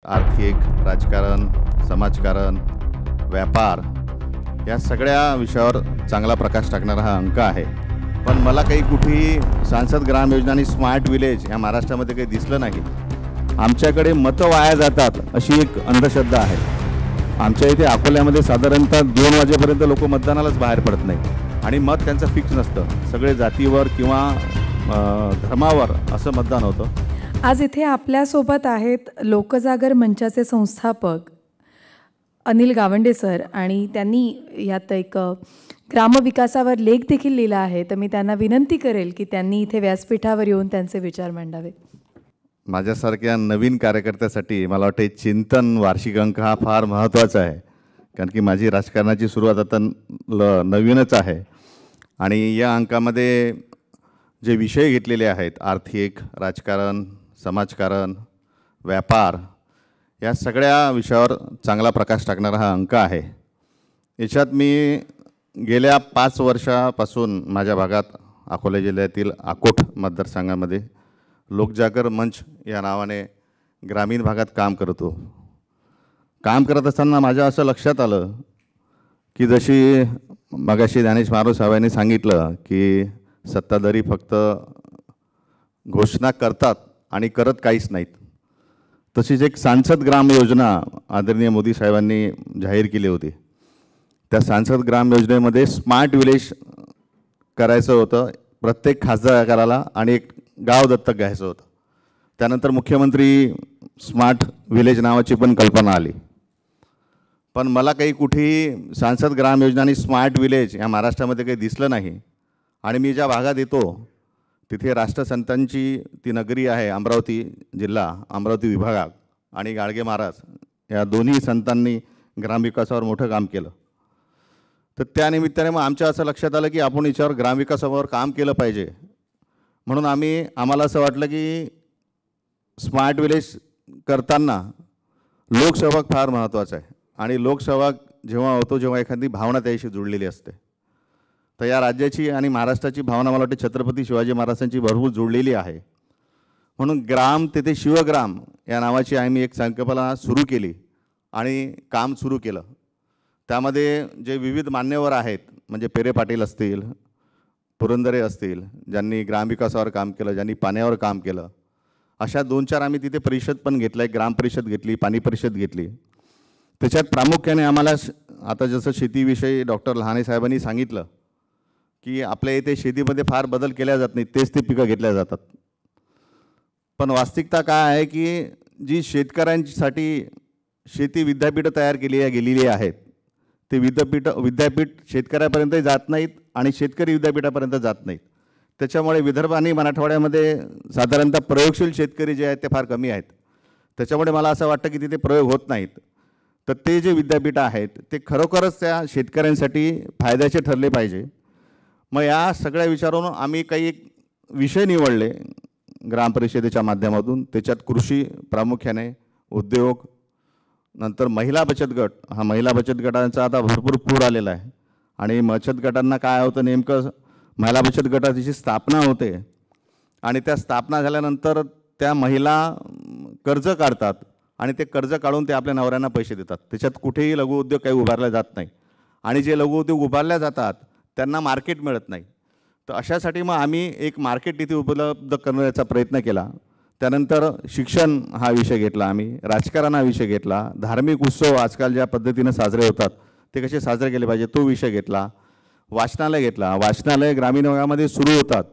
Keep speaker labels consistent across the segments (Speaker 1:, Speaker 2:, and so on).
Speaker 1: आर्थिक, राजकारण, समाजकारण, व्यापार या सगळ्या विषयावर चांगला प्रकाश टाकणारा हा अंक आहे। पण मला काही कुठेही सांसद ग्राम योजना आणि स्मार्ट विलेज या महाराष्ट्रामध्ये काही दिसलं नाही। आमच्याकडे मतं वाया जातात अशी एक अंधश्रद्धा आहे। आमच्या इथे अकोल्यामध्ये साधारणतः 2 वाजेपर्यंत लोक मतदानालाच बाहेर पडत नाही आणि मत त्यांचं फिक्स नसतं, सगळे जातीवर किंवा धर्मावर असं मतदान होतं।
Speaker 2: आज इथे आपल्यासोबत आहेत लोकजागर मंचाचे संस्थापक अनिल गावंडे सर आणि त्यांनी यात एक ग्रामविकासावर लेख देखील लिहिला आहे। तर मी त्यांना विनंती करेल की त्यांनी इथे व्यासपीठावर येऊन त्यांचे विचार मांडावे।
Speaker 1: माझ्यासारख्या नवीन कार्यकर्त्यासाठी मला वाटते चिंतन वार्षिक अंक हा फार महत्त्वाचा आहे, कारण की माझी राजकारणाची सुरुवात आता नवीनच आहे आणि या अंकामध्ये जे विषय घेतलेले आहेत आर्थिक, राजकारण, समाजकारण, व्यापार या सगळ्या विषयावर चांगला प्रकाश टाकणारा हा अंक आहे। याच्यात मी गेल्या 5 वर्षापासून माझ्या भागात अकोला जिल्ह्यातील अकोट मतदारसंघामध्ये लोकजागर मंच या नावाने ग्रामीण भागात काम करत असताना माझ्या असं लक्षात आलं की जशी मगाशी ज्ञानेश मारो साहेबांनी सांगितलं की सत्ताधारी फक्त घोषणा करतात आणि करत काहीच नाहीत, तशीच एक सांसद ग्राम योजना आदरणीय मोदी साहेबांनी जाहीर केली होती। त्या सांसद ग्राम योजनेमध्ये स्मार्ट विलेज करायचं होतं प्रत्येक खासदाराला आणि एक गाव दत्तक घ्यायचं होतं। त्यानंतर मुख्यमंत्री स्मार्ट विलेज नावाची पण कल्पना आली, पण मला काही कुठेही सांसद ग्राम योजना आणि स्मार्ट विलेज या महाराष्ट्रामध्ये काही दिसलं नाही। आणि मी ज्या भागात येतो तिथे राष्ट्रसंतांची ती नगरी आहे, अमरावती जिल्हा, अमरावती विभाग आणि गाडगे महाराज या दोन्ही संतांनी ग्रामविकासावर मोठं काम केलं। तर त्यानिमित्ताने मग आमच्या असं लक्षात आलं की आपण याच्यावर ग्रामविकासावर काम केलं पाहिजे। म्हणून आम्हाला असं वाटलं की स्मार्ट विलेज करताना लोकसहभाग फार महत्त्वाचा आहे आणि लोकसहभाग जेव्हा होतो जेव्हा एखादी भावना त्याशी जुळलेली असते। तर या राज्याची आणि महाराष्ट्राची भावना मला वाटते छत्रपती शिवाजी महाराजांची भरपूर जुळलेली आहे। म्हणून ग्राम तेथे शिवग्राम या नावाची आम्ही एक संकल्पना सुरू केली आणि काम सुरू केलं। त्यामध्ये जे विविध मान्यवर आहेत, म्हणजे पेरे पाटील असतील, पुरंदरे असतील, ज्यांनी ग्रामविकासावर काम केलं, ज्यांनी पाण्यावर काम केलं, अशा 2-4 आम्ही तिथे परिषद पण घेतलं, एक ग्राम परिषद घेतली, पाणी परिषद घेतली। त्याच्यात प्रामुख्याने आम्हाला आता जसं शेतीविषयी डॉक्टर लहाने साहेबांनी सांगितलं की आपल्या इथे शेतीमध्ये फार बदल केल्या जात नाही, तेच ते पिकं घेतल्या जातात। पण वास्तविकता काय आहे की जी शेतकऱ्यांसाठी शेती विद्यापीठं तयार गेलेली आहेत, ते विद्यापीठ शेतकऱ्यापर्यंतही जात नाहीत आणि शेतकरी विद्यापीठापर्यंत जात नाहीत। त्याच्यामुळे विदर्भ आणि मराठवाड्यामध्ये साधारणतः प्रयोगशील शेतकरी जे आहेत ते फार कमी आहेत। त्याच्यामुळे मला असं वाटतं की तिथे प्रयोग होत नाहीत। तर ते जे विद्यापीठं आहेत ते खरोखरच त्या शेतकऱ्यांसाठी फायद्याचे ठरले पाहिजे। मग या सगळ्या विचारून आम्ही काही एक विषय निवडले ग्रामपरिषदेच्या माध्यमातून। त्याच्यात कृषी प्रामुख्याने, उद्योग, नंतर महिला बचत गट, हा महिला बचत गटांचा आता भरपूर पूर आलेला आहे आणि बचत गटांना काय होतं, नेमकं महिला बचत गटाची स्थापना होते आणि त्या स्थापना झाल्यानंतर त्या महिला कर्ज काढतात आणि ते कर्ज काढून ते आपल्या नवऱ्यांना पैसे देतात। त्याच्यात कुठेही लघुउद्योग काही उभारला जात नाही आणि जे लघुउद्योग उभारल्या जातात त्यांना मार्केट मिळत नाही। तर अशासाठी मग आम्ही एक मार्केट तिथे उपलब्ध करण्याचा प्रयत्न केला। त्यानंतर शिक्षण हा विषय घेतला, आम्ही राजकारण हा विषय घेतला, धार्मिक उत्सव आजकाल ज्या पद्धतीनं साजरे होतात ते कसे साजरे केले पाहिजे तो विषय घेतला, वाचनालय घेतला। वाचनालय ग्रामीण भागामध्ये सुरू होतात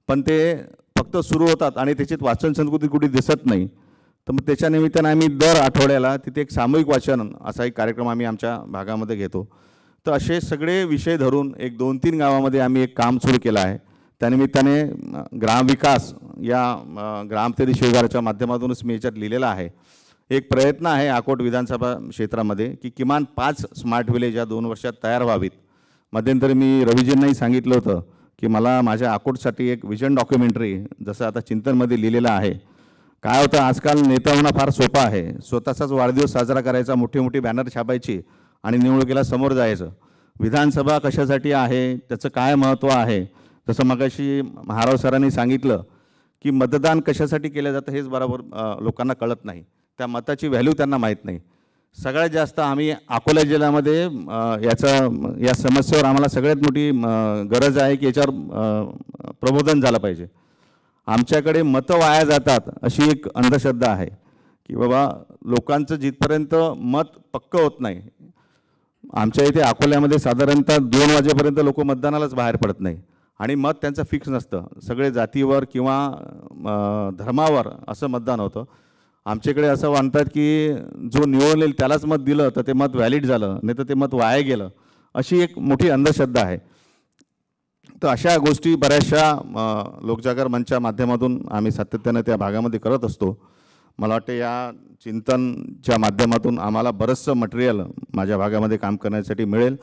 Speaker 1: पण ते फक्त सुरू होतात आणि त्याच्यात वाचन संस्कृती कुठे दिसत नाही। तर मग त्याच्या निमित्तानं आम्ही दर आठवड्याला तिथे एक सामूहिक वाचन असा एक कार्यक्रम आम्ही आमच्या भागामध्ये घेतो। तर असे सगळे विषय धरून एक 2-3 गावामध्ये आम्ही एक काम सुरू केलं आहे। त्यानिमित्ताने ग्रामविकास या ग्रामतेरी शिवगाराच्या माध्यमातूनच मी याच्यात लिहिलेला आहे। एक प्रयत्न आहे अकोट विधानसभा क्षेत्रामध्ये की किमान 5 स्मार्ट विलेज या 2 वर्षात तयार व्हावीत। मध्यंतरी मी रवीजींनाही सांगितलं होतं की मला माझ्या अकोटसाठी एक विजन डॉक्युमेंटरी जसं आता चिंतनमध्ये लिहिलेलं आहे। काय होतं, आजकाल नेता होणं फार सोपं आहे, स्वतःचाच वाढदिवस साजरा करायचा, मोठी मोठी बॅनर छापायची आणि निवडणुकीला समोर जायचं। विधानसभा कशासाठी आहे, त्याचं काय महत्त्व आहे, जसं मगाशी महाराव सरांनी सांगितलं की मतदान कशासाठी केलं जातं हेच बरोबर लोकांना कळत नाही। त्या मताची व्हॅल्यू त्यांना माहीत नाही. सगळ्यात जास्त आम्ही अकोला जिल्ह्यामध्ये या समस्येवर आम्हाला सगळ्यात मोठी गरज आहे की याच्यावर प्रबोधन झालं पाहिजे. आमच्याकडे मतं वाया जातात अशी एक अंधश्रद्धा आहे की बाबा लोकांचं जिथपर्यंत मत पक्कं होत नाही. आमच्या इथे अकोल्यामध्ये साधारणतः 2 वाजेपर्यंत लोक मतदानालाच बाहेर पडत नाही आणि मत त्यांचं फिक्स नसतं. सगळे जातीवर किंवा धर्मावर असं मतदान होतं. आमच्याकडे असं मानतात की जो निवडलेला त्यालाच मत दिलं तर ते मत व्हॅलिड झालं, नाही तर ते मत वाया गेलं, अशी एक मोठी अंधश्रद्धा आहे. तर अशा गोष्टी बऱ्याचशा लोकजागर मंचच्या माध्यमातून आम्ही सातत्यानं त्या भागामध्ये करत असतो. मला वाटतं या चिंतनच्या माध्यमातून आम्हाला बरंचसं मटेरियल माझ्या भागामध्ये काम करण्यासाठी मिळेल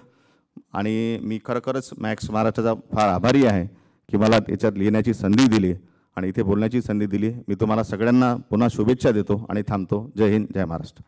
Speaker 1: आणि मी खरोखरच मॅक्स महाराष्ट्राचा फार आभारी आहे की मला त्याच्यात लिहिण्याची संधी दिली आणि इथे बोलण्याची संधी दिली. मी तुम्हाला सगळ्यांना पुन्हा शुभेच्छा देतो आणि थांबतो. जय हिंद, जय महाराष्ट्र.